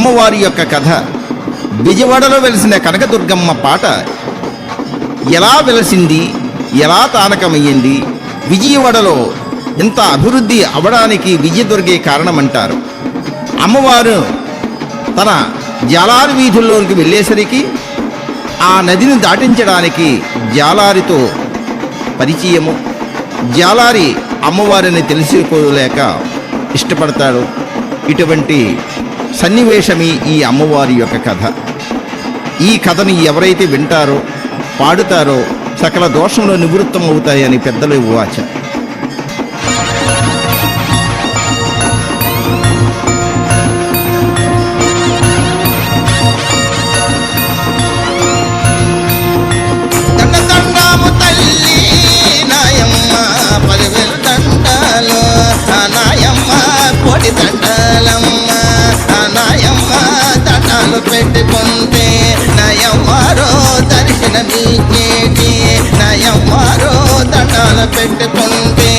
అమ్మవారి యొక్క కథ. విజయవాడలో వెలిసిన కనకదుర్గమ్మ పాట ఎలా వెలసింది, ఎలా తానకమయ్యింది, విజయవాడలో ఇంత అభివృద్ధి అవడానికి విజయదుర్గే కారణమంటారు. అమ్మవారు తన జాలారి వీధుల్లోనికి వెళ్ళేసరికి ఆ నదిని దాటించడానికి జాలారితో పరిచయము. జాలారి అమ్మవారిని తెలుసుకోలేక ఇష్టపడతాడు. ఇటువంటి సన్నివేశమే ఈ అమ్మవారి యొక్క కథ. ఈ కథని ఎవరైతే వింటారో, పాడుతారో సకల దోషంలో నివృత్తం అవుతాయని పెద్దలు వాచ. పెట్టుకుంటే నయమారో దర్శనమిచ్చేటి, నయమారో దండాలు పెట్టుకుంటే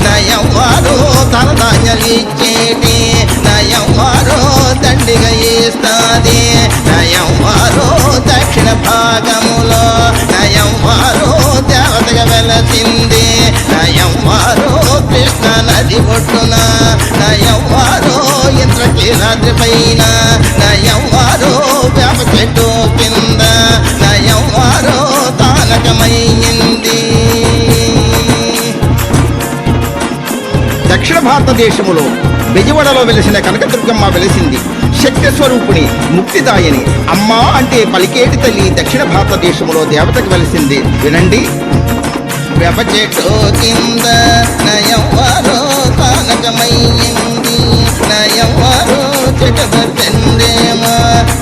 నయమారో తలదాన్యలిచ్చేటి, నయమారో దండిగా ఇస్తాది, నయమారో దక్షిణ భాగములో నయమారో దేవతగా వెలసింది, నయమారో కృష్ణ నది ఒడ్డున, నయమారో ఇంద్రకీలాద్రి పైన, నయమారో వేప చెట్టు కింద, నయమారో తానకమైంది. దక్షిణ భారతదేశములో విజయవాడలో వెలిసిన కనకదుర్గమ్మ వెలిసింది. శక్తి స్వరూపిణి, ముక్తిదాయని. అమ్మా అంటే పలికేటి తల్లి దక్షిణ భారతదేశంలో దేవతకు వెలిసింది. వినండి. వేప చెట్టు కింద నయమారో తానకమైంది, నయమారో చెట్టు దర్శందేమో,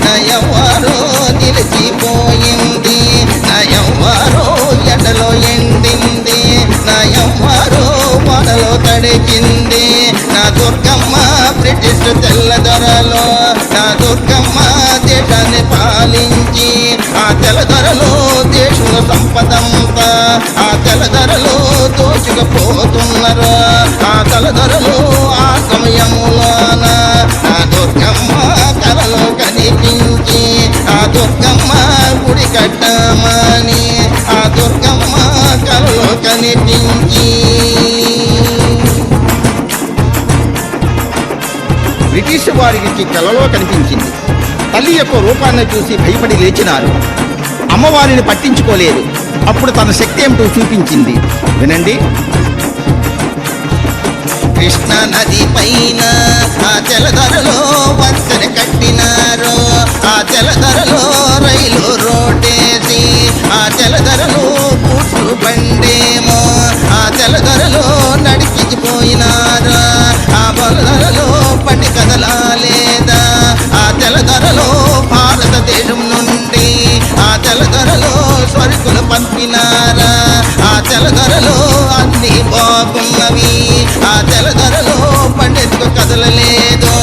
నయమారో నిలిచిపోయింది, నయమారో ఎండలో ఎండింది, నయమారో వానలో తడిచింది. నా దుర్గమ్మ బ్రిటిష్ తెల్లదొరలో, నా దుర్గమ్మ దేశాన్ని పాలించి ఆ తెల్లదొరలో దేశంలో సంపదంతా ఆ తెల్లదొరలో దోచుకుపోతున్నారు. ఆ తెల్లదొరలో ఆ సమయములోన ఆ దుర్గమ్మ కలలో కనిపించి ఆ దుర్గమ్మ గుడి కట్టమని ఆ దుర్గమ్మ కలలో కనిపించి బ్రిటిష్ వారికి కలలో కనిపించింది. తల్లి యొక్క రూపాన్ని చూసి భయపడి లేచినారు. అమ్మవారిని పట్టించుకోలేదు. అప్పుడు తన శక్తి ఏమిటో చూపించింది. వినండి. కృష్ణ నది పైన ఆ తెల్లదొరలో వంతెన కట్టినారు, ఆ తెల్లదొరలో రైలు రోడ్డేసి ఆ తెల్లదొరలో కూర్చు బండేమో ఆ తెల్లదొరలో నడిచిపోయినారు. ఆ బొలదొరలో బండి కదలాలేదా, ఆ తెల్లదొరలో భారతదేశం నుండి ఆ తెల్లదొరలో సరుకులు పంపినారా, ఆ తెల్లదొరలో అన్ని బాగున్నవి, ఆ తెల్లదొరలో పండెత్తుకు కదలలేదు,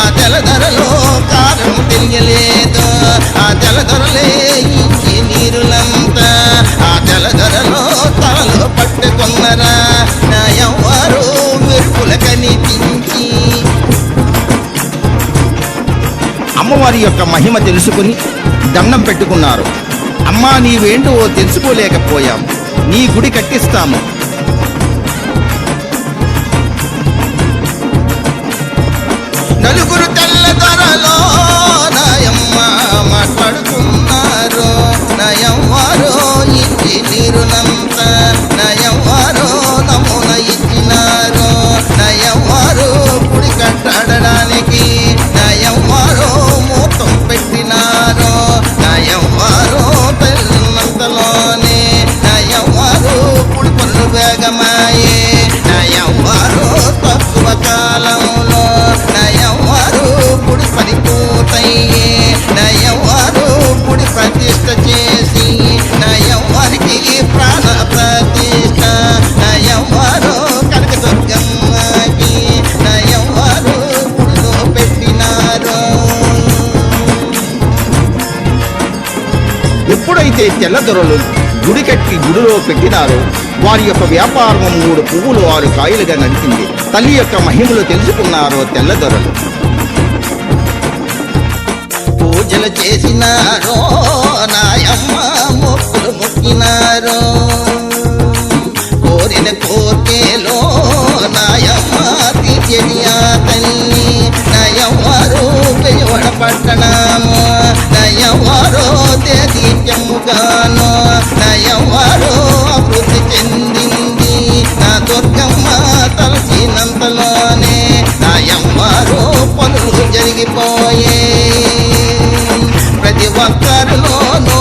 ఆ తెల్లదొరలో కారణం తెలియలేదు, ఆ తెల్లదొరలే ఇంటి నీరులంతా ఆ తెల్లదొరలో తలలో పట్టుకున్నరా, నా ఎవ్వరు మెరుపుల కనిపించి. అమ్మవారి యొక్క మహిమ తెలుసుకుని దండం పెట్టుకున్నారు. అమ్మా, నీవేంటో తెలుసుకోలేకపోయాం, నీ గుడి కట్టిస్తాము. నలుగురు తెల్లదొరలో నాయమ్మ మాట్లాడుకున్నారు, నయవ్వారో ఇంటి నీరునంత నయవ్వారో నమూన ఇచ్చినారు, నయవ్వారో గుడి కట్టడానికి నయవ్వారో మూతం పెట్టినారు, నయవ్వారో పెళ్ళంతలోనే నయవ్వారో గుడి పనులు వేగమాయే, నయవ్వారో తక్కువ కాలంలో నయవ్వారో గుడి పని పూర్తయ్యే, నయవ్వారో గుడి ప్రతిష్ట చేసి నయవ్వారికి ప్రాణ ప్రతిష్ట, నయవ్వారో కనకదుర్గమ్మకి నయవ్వారో గుడిలో పెట్టినారు. ఎప్పుడైతే తెల్లదొరలు గుడి కట్టి గుడిలో పెట్టినారో వారి యొక్క వ్యాపారం 3 పువ్వులు 6 కాయలుగా నడిచింది. తల్లి యొక్క మహిమలు తెలుసుకున్నారో తెల్లదొరలు. పూజలు చేసినారో నాయమ్మ మొక్కులు మొక్కినారో కోరిన కోర్కెలో నాయమ్మ తీర్చెడి ఆ తల్లి నయవారు పెజవడ పట్టణము నయవారు దేదీప్యముగాను నయవారు అభివృద్ధి చెందింది నా దుర్గమ్మ తలచినంతలోనే నయవారు పనులు జరిగిపోయే ప్రతి ఒక్కరిలోనూ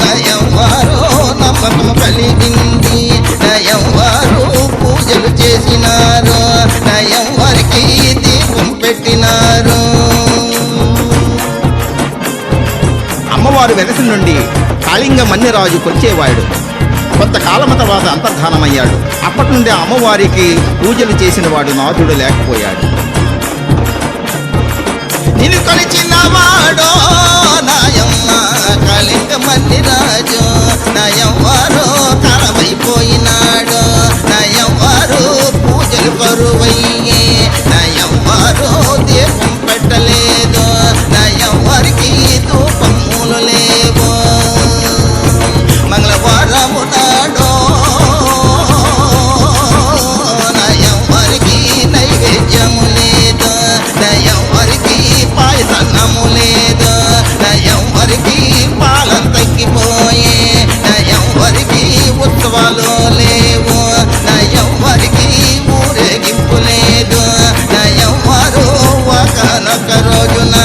నయవారు నమ్మకం కలిగింది నయవారు పూజలు చేసినారు నయవారికి దీపం పెట్టినారు అమ్మవారు వెలసి నుండి కాళింగ మన్యరాజు కొలిచేవాడు. కొంతకాలం తర్వాత అంతర్ధానమయ్యాడు. అప్పటి నుండి అమ్మవారికి పూజలు చేసిన వాడు నాథుడు లేకపోయాడు. నిన్ను కొలిచినవాడో నాయమ్మ కాళింగ మన్యరాజు నయవారు కాలమైపోయినాడు నయవారు పూజలు కరువయ్యే నయవారు దీపం పెట్టలేదు నయవారికి ధూపములు లేవు మంగళవారము నాడో నయవారికి నైవేద్యము లేదు నయవారికి పాయసన్నము లేదు నయవారికి పాలం తగ్గిపోయే నయవారికి ఉత్సవాలు లేవు నయవారికి ఊరేగింపు లేదు నయవారు ఒకనొక రోజున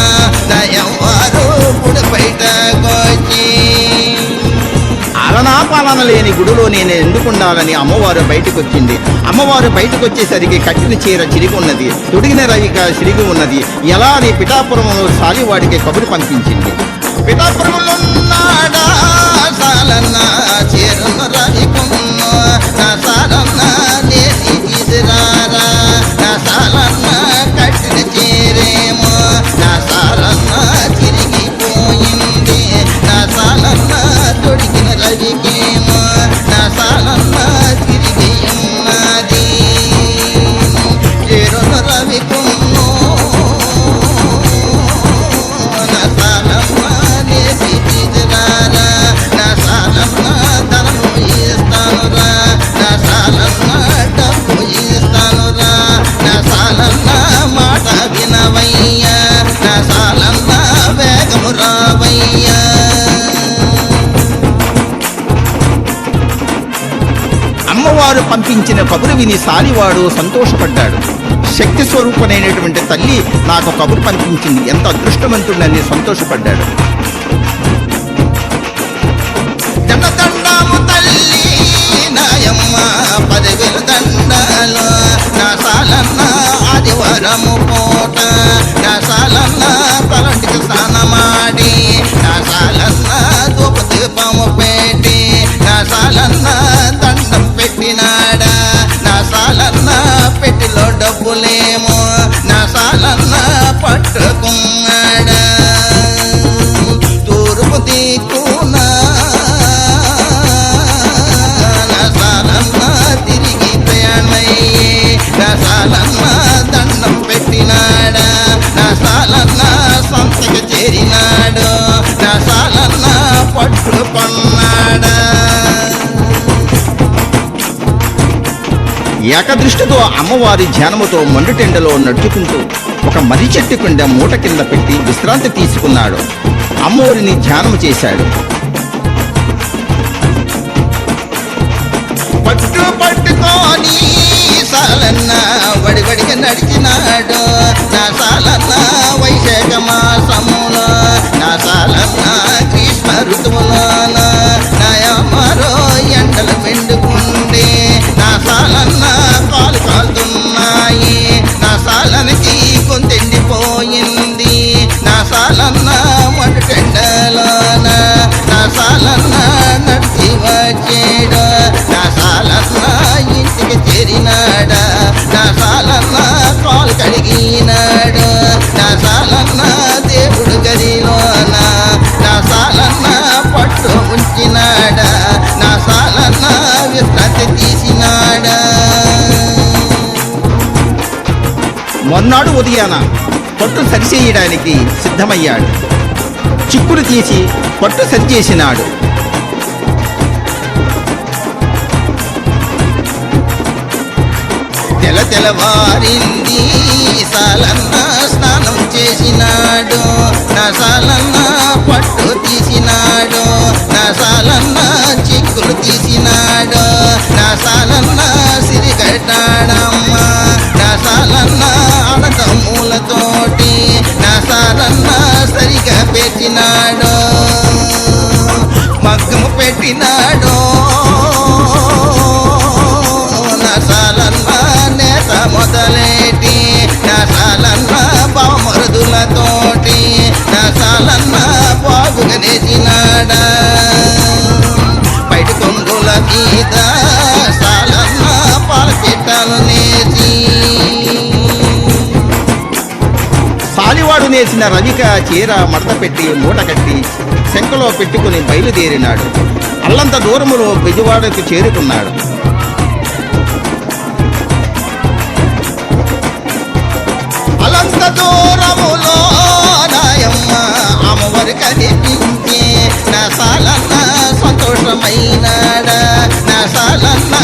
నయవారు గుడి బయటకొచ్చి ఆలనాపాలన లేని గుడిలో నేను ఎందుకుండాలని అమ్మవారు బయటకొచ్చింది. అమ్మవారు బయటకొచ్చేసరికి కట్టిన చీర చిరిగి ఉన్నది, తొడిగిన రవిక చిరిగి ఉన్నది. ఎలా అని పిఠాపురంలో సాలివాడికి కబురు పంపించింది. పిఠాపురంలో నాడా సాలన్న చేరున్న రవికున్న నా సాలన్న నేసి తీసురారా నా సాలన్న కట్టిన చేరేమో నా సాలన్న చిరిగిపోయింది నా సాలన్న తొడిగిన రవికేమో నా సాలన్న తిరిగి ఉన్నది చేరున్న రవికున్నో నా సాలమ్మ నేసి తీసురారా నా సాలమ్మ ధనము ఇస్తానురా నా సాలమ్మ డబ్బు ఇస్తానురా నా సాలమ్మ మాట వినవయ్యా నా సాలమ్మ వేగము రావయ్యా అమ్మవారు పంపించిన కబురు విని సాలివాడు సంతోషపడ్డాడు. శక్తి స్వరూపమైనటువంటి తల్లి నాకు కబురు పంపించింది, ఎంత అదృష్టవంతుడని సంతోషపడ్డాడు. దండము తల్లి నాయమ్మ 10,000 దండాలు నా సాలన్న ఆదివారము పూట నా సాలన్న తలంటికి స్నానమాడి నా సాలన్న ధూప దీపము పెట్టి నా సాలన్న దండం పెట్టినాడా నా సాలన్న పెట్టిలో డబ్బులేమో నా సాలన్న పట్టుకున్నాడా తూర్పు దిక్కునా నా సాలన్న తిరిగి ప్రయాణమయ్యే నా సాలన్న దండం పెట్టినాడా నా సాలన్న సంతకి చేరినాడు నా సాలన్న పట్టుకున్నాడా ఏకదృష్టితో అమ్మవారి ధ్యానముతో మండుటెండలో నడుచుకుంటూ ఒక మర్రి చెట్టు కింద మూట కింద పెట్టి విశ్రాంతి తీసుకున్నాడు. అమ్మవారిని ధ్యానము చేశాడు. పట్టుకొని సాలన్న వడివడిగా నడిచినాడు నా సాలన్న వైశాఖ మాసములో నా సాలన్న గ్రీష్మ ఋతువులోన నాయమరో ఎండలు మెండుకుండే నా సాలన్న కాలు కాలుతున్నాయి నా సాలనకి కొంతెండిపోయింది నా సాలన్న మండుటెండలోన నా సాలన్న నడిచి వచ్చేడు నా సాలన్న ఇంటికి చేరినాడా నా సాలన్న కాలు కడిగినాడు నా సాలన్న దేవుడు గదిలోన నా సాలన్న పట్టు మొన్నాడు ఉదయాన పట్టు సరిచేయడానికి సిద్ధమయ్యాడు. చిక్కులు తీసి పట్టు సరిచేసినాడు. తెల్లవారింది, సాలన్న స్నానం చేసినాడు, నా సాలన్న పట్టు తీసినాడు, నా సాలన్న చిక్కులు తీసినాడు, నా సాలన్న సిరిగట్టాడమ్మ, నా సాలన్న అన్నదమ్ములతోటి నా సాలన్న సరిగా పెట్టినాడు, మగ్గము పెట్టినాడు, నా సాలన్న నేత మొదలెట్టి నా సాలన్న బామరుదులతోటి నా సాలన్న బాగుగా నేసినాడా, బయట కొంగుల గీత సాలన్న పాల పెట్టాలు నేసి. సాలివాడు నేసిన రవిక చీర మడత పెట్టి మూట కట్టి శంకలో పెట్టుకుని బయలుదేరినాడు. అల్లంత దూరములో బెజవాడకు చేరుకున్నాడు. అలంత దూరములో నాయమ్మ అమ్మవారు కనిపించి నా సాలన్న సంతోషమైనాడా, నా సాలన్న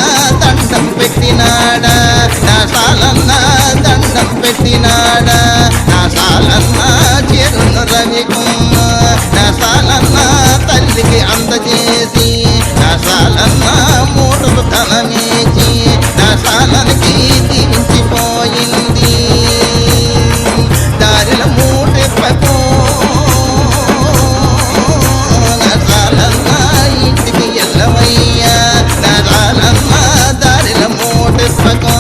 దండం పెట్టినాడా, నా సాలన్న దండం పెట్టినాడా, నా సాలన్న చేరును రవికుమ్మ, నా సాలన్న తల్లికి అందజేసి నా సాలన్న మూటకు ధనమేచి నా సాలనికి దీవించిపోయింది. దారిల మూటెప్పకు నా సాలన్న ఇంటికి ఎల్లవయ్యా, నా సాలన్న దారిల మూటెప్పకు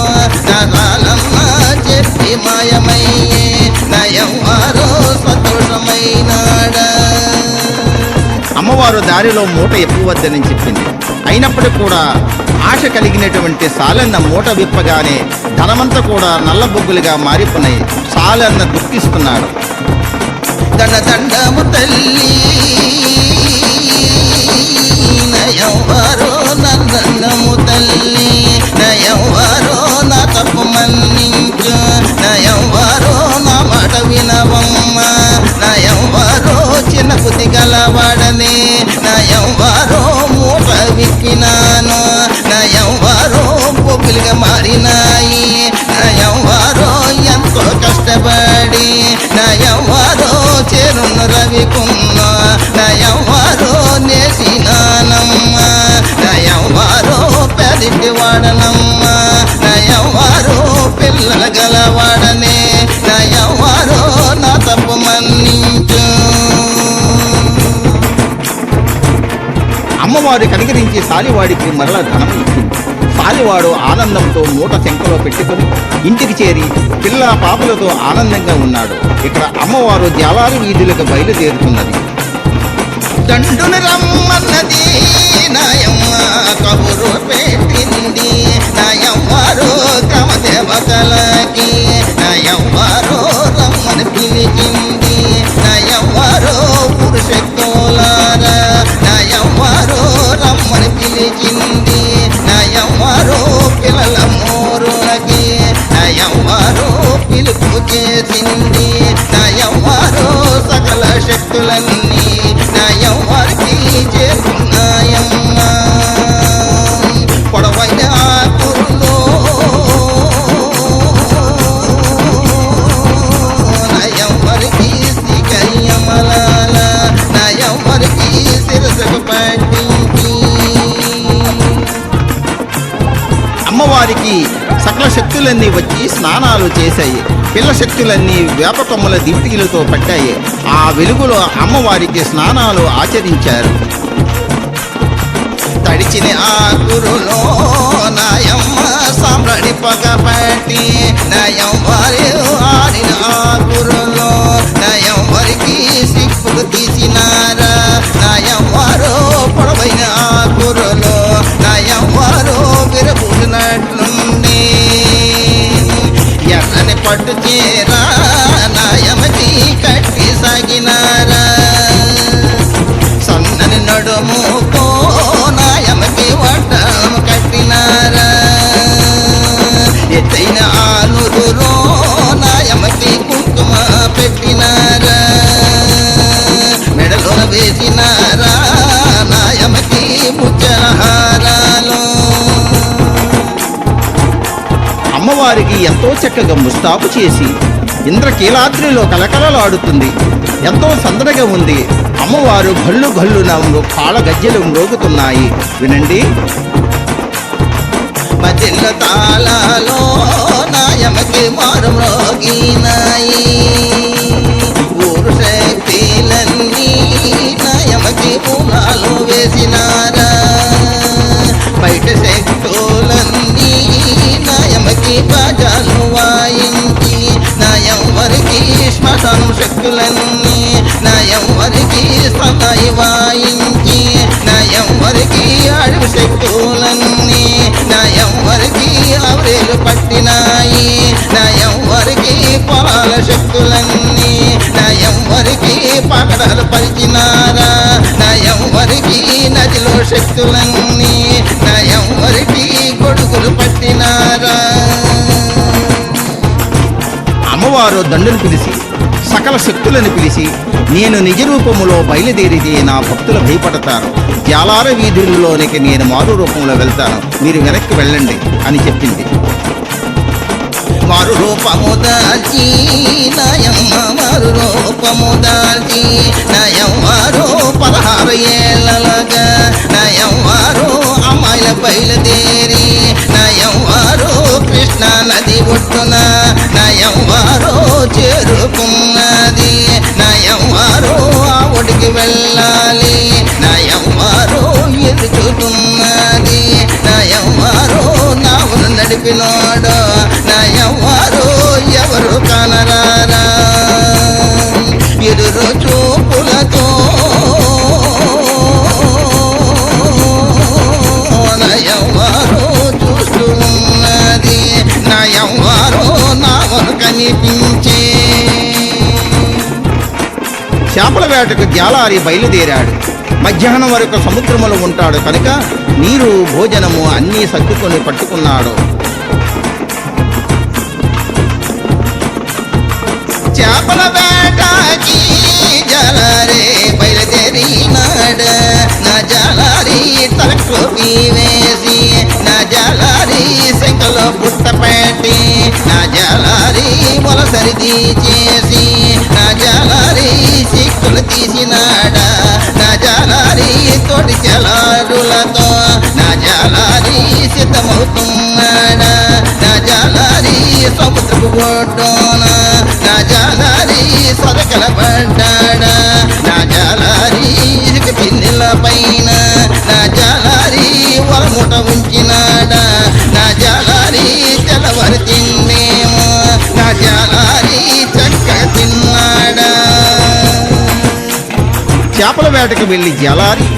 నా సాలన్న చెప్పి మాయమయ్యే నయవారో సంతోషమైనాడా. అమ్మవారు దారిలో మూట ఎప్పువద్దని చెప్పింది. అయినప్పటికీ కూడా ఆశ కలిగినటువంటి సాలన్న మూట విప్పగానే ధనమంతా కూడా నల్లబొగ్గులుగా మారిపోయినాయి. సాలన్న దుఃఖిస్తున్నాడు. దండము తల్లి నయవారో నందనము తల్లి, నయవారో నా తప్పు మన్నించు, నయవారో నా మాట వినవమ్మ, నయవారో చిన్న బుద్ధి గలవాడనే, నయవారో మూట విప్పినాను, నయవారో బొబ్బులుగా మారినాయి, నయవారో ఎంతో కష్టపడి నయవారో చేరును రవికున్న, నయవారో నేసినానమ్మ, నయవారో పెదిటి వాడనమ్మ, నయవారో పిల్లల గలవాడనే, నయవారో నా తప్పు మన్నించు. అమ్మవారు కనికరించి సాలివాడికి మరల ధనం ఇచ్చింది. సాలివాడు ఆనందంతో మూట శంకలో పెట్టుకుని ఇంటికి చేరి పిల్ల పాపలతో ఆనందంగా ఉన్నాడు. ఇక్కడ అమ్మవారు జాలారు వీధులకు బయలుదేరుతున్నది. దండును రమ్మన్నది నాయమ్మ కబురు పెట్టింది, నాయవ్వారు క్రమదేవతలకి నాయవ్వారు రమ్మని పిలిచింది, నాయవ్వారు పురుషత్తులారా నాయవ్వారు రమ్మని పిలిచింది, నాయవ్వారు పిల్లల మోరులకి నాయవ్వారు పిలుపు చేసింది, నాయవ్వారు సకల శక్తులన్నీ నాయవ్వారికి చేరుకున్నాయమ్మ. పొడవైన ఆకుల్లో నాయవ్వారికి శ్రీకయ్యమలాల నాయవ్వారికి శిరసకు పట్టించి. అమ్మవారికి సకల శక్తులన్నీ వచ్చి స్నానాలు చేశాయి. పిల్ల శక్తులన్నీ వేప కొమ్మల దివిటీలతో పట్టాయి. ఆ వెలుగులో అమ్మవారికి స్నానాలు ఆచరించారు. తడిచిన ఆకురులో నాయమ్మ సాంబ్రాణి పగ పట్టి నాయవ్వారు ఆడిన ఆకురులో నాయవ్వారికి సిక్కులు తీసినారా, నాయవ్వారు పొడవైన ఆకురులో నాయవ్వారు విరబూసినట్లుండి ఎర్రని పట్టు చీర నాయమ్మకి కట్టి సాగినారా, సన్నని నడుముకో నాయమ్మకి వడ్డం కట్టినారా, ఎత్తైన ఆలురులో నాయ వేసినారా నాయమకి ముచ్చహారాలు. అమ్మవారికి ఎంతో చక్కగా ముస్తాబు చేసి ఇంద్రకీలాద్రిలో కలకలలాడుతుంది. ఎంతో సందడిగా ఉంది. అమ్మవారు గల్లు గల్లున కాళ్ళ గజ్జెలు మ్రోగుతున్నాయి. వినండి. మధ్యలో తాళాలో నాయమకి మారు మ్రోగినాయి. ఊరు శక్తులన్నీ నాయమకి పూలాలు వేసినారా. బయట శక్తులన్నీ నాయమకి బాజాలు వాయించి నాయం వరికి శ్మశానం శక్తులన్నీ నాయం వరికి సదాయి వాయించి నాయం వరికి అడవి శక్తులన్నీ నాయం వరికి అవరేలు పట్టినాయి. నాయం వరికి పొలాల శక్తులన్నీ నాయం వరికి పగడాలు పరిచినారా. నాయం వరికి నదిలో శక్తులన్నీ నాయం వరికి గొడుగులు పట్టినారా. అమ్మవారు దండును పిలిచి సకల శక్తులను పిలిచి నేను నిజ రూపములో బయలుదేరితే నా భక్తులు భయపడతారు. జాలార వీధుల్లోనికి నేను మారు రూపంలో వెళ్తాను, మీరు వెనక్కి వెళ్ళండి అని చెప్పింది. మారు రూపము దాల్చి నాయమ్మ మారు రూపము దాల్చి నాయమ్మారు 16 ఏళ్ళగా నాయమ్మారు అమ్మాయిల బయలుదేరి నాయమ్మారు కృష్ణా నది ఒడ్డున నాయమ్మారు చేరుకున్నది. నాయమ్మారు ఆ ఒడికి వెళ్ళాలి. నాయమ్మారు ఎదుగుతున్నది. నాయమ్మారు నావును నడిపినోడు నాయమ్మారు ఎవరు కనరారా. ఎదురు చూపులతో నాయమ్మారు చూస్తూ ఉన్నది. నాయమ్మారు నావును కనిపించే. చేపల వేటకు జాలారి బయలుదేరాడు. మధ్యాహ్నం వరకు సముద్రములో ఉంటాడు కనుక నీరు భోజనము అన్నీ సర్దుకొని పట్టుకున్నాడు. చేపల వేటకి జాలారే బయలుదేరినాడు. నా జాలారి తలకోపి వేసి నా జాలారి శంకలో బుట్ట పెట్టి నా జాలారి మొలసరిది చేసి నా జాలారి సిక్కులు తీసినాడా. నా జాలారి తోటి జలారులతో నా జాలారి సిద్ధమవుతున్నాడా. నా జాలారి సముద్రపు ఒడ్డున నా జాలారి సదకల పడ్డాడా. నా జాలారి ఇసుక పిన్నెల పైన నా జాలారి వలముట ఉంచినాడా. నా జాలారి తెల్లవారి తిన్నేమో నా జాలారి చక్క తిన్నాడా. చేపల వేటకు వెళ్లి జాలారి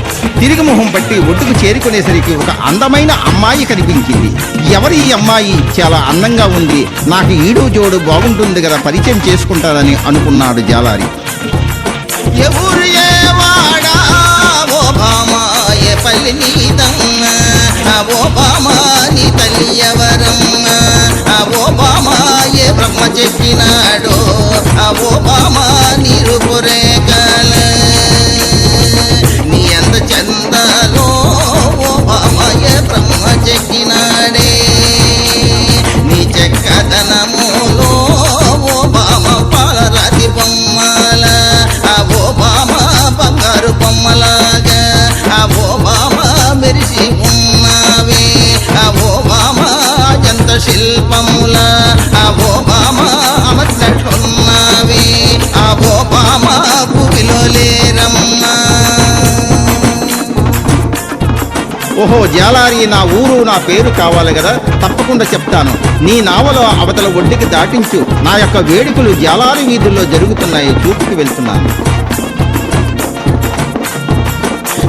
తిరిగి మొహం పట్టి ఒడ్డుకు చేరుకునేసరికి ఒక అందమైన అమ్మాయి కనిపించింది. ఎవరి ఈ అమ్మాయి? చాలా అందంగా ఉంది, నాకు ఈడు జోడు బాగుంటుంది కదా, పరిచయం చేసుకుంటానని అనుకున్నాడు జాలారి. ఎవరు ఏ వాడా ఓ భామా ఏ పల్లి నీదమ్మ ఓ భామా నీ తల్లి ఎవరమ్మ ఓ భామా ఏ బ్రహ్మ చెప్పినాడో ఓ భామా నీ రూపురేఖల నీ అంద చందాలో ఓ భామా ఏ బ్రహ్మ చెక్కినాడే. నీ చెక్కదనములో ఓ భామ పాలరాతి బొమ్మల ఓ భామ బంగారు బొమ్మలాగా ఓ భామ మెరిసి ఉన్నావే ఓ భామ అజంత శిల్పముల ఓ భామ అమర్చినట్లున్నావే ఓ భామ భూమిలో లేరమ్మా. ఓహో జాలారి, నా ఊరు నా పేరు కావాలి కదా, తప్పకుండా చెప్తాను. నీ నావలో అవతల ఒడ్డుకి దాటించు. నా యొక్క వేడుకలు జాలారి వీధుల్లో జరుగుతున్నాయి, చూపుకి వెళ్తున్నాను.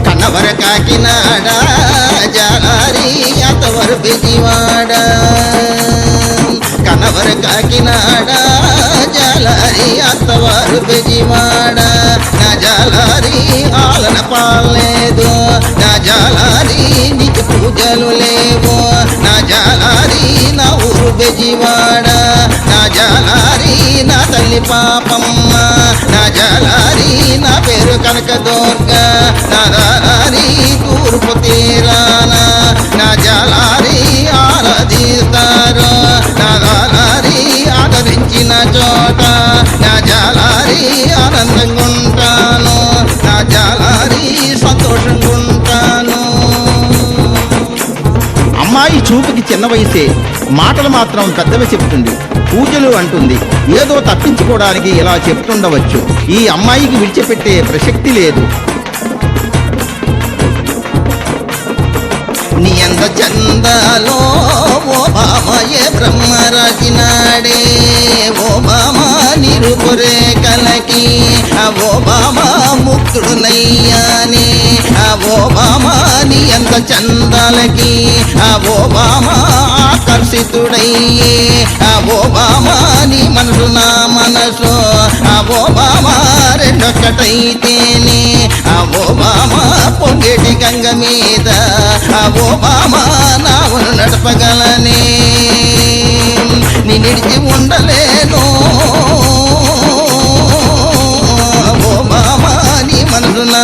కన్నవర కాకినాడా జాలారి అతవరు బెజివాడా. కన్నవర కాకినాడా జాలారి అత్తవారు బెజివాడా. నా జాలారి ఆలన పాలేదు. నా జాలారి నీకు పూజలు లేవు. నా జాలారి జాలారి నా ఊరు బెజివాడ నా జాలారి నా తల్లి పాపమ్మ నా జాలారి నా పేరు కనకదుర్గ నా దారి తూర్పు తీరాన నా జాలారి ఆరాధిస్తారు నా దారి ఆదరించిన చోట నా జాలారి ఆనందంగా ఉంటాను నా జాలారి సంతోషంగా ఉంటాను. అమ్మాయి చూపుకి చిన్న వయసే, మాటలు మాత్రం పెద్దవి చెబుతుంది, పూజలు అంటుంది. ఏదో తప్పించుకోవడానికి ఇలా చెప్తుండవచ్చు. ఈ అమ్మాయికి విడిచిపెట్టే ప్రసక్తి లేదు. నీ అంద చందాలో ఓ బామయే బ్రహ్మ రాసినాడే ఓ బామ నిరుపురే కలకి ఓ బామ ముక్తుడునయ్యానే ఓ బామ నీ అంద చందాలకి ఓ బామ ఆకర్షితుడయ్యే ఓ బామ నీ మనసు నా మనసు ఓ బామ రెండొక్కటైతేనే ఓ బామ పొంగేటి గంగ మీద ఓ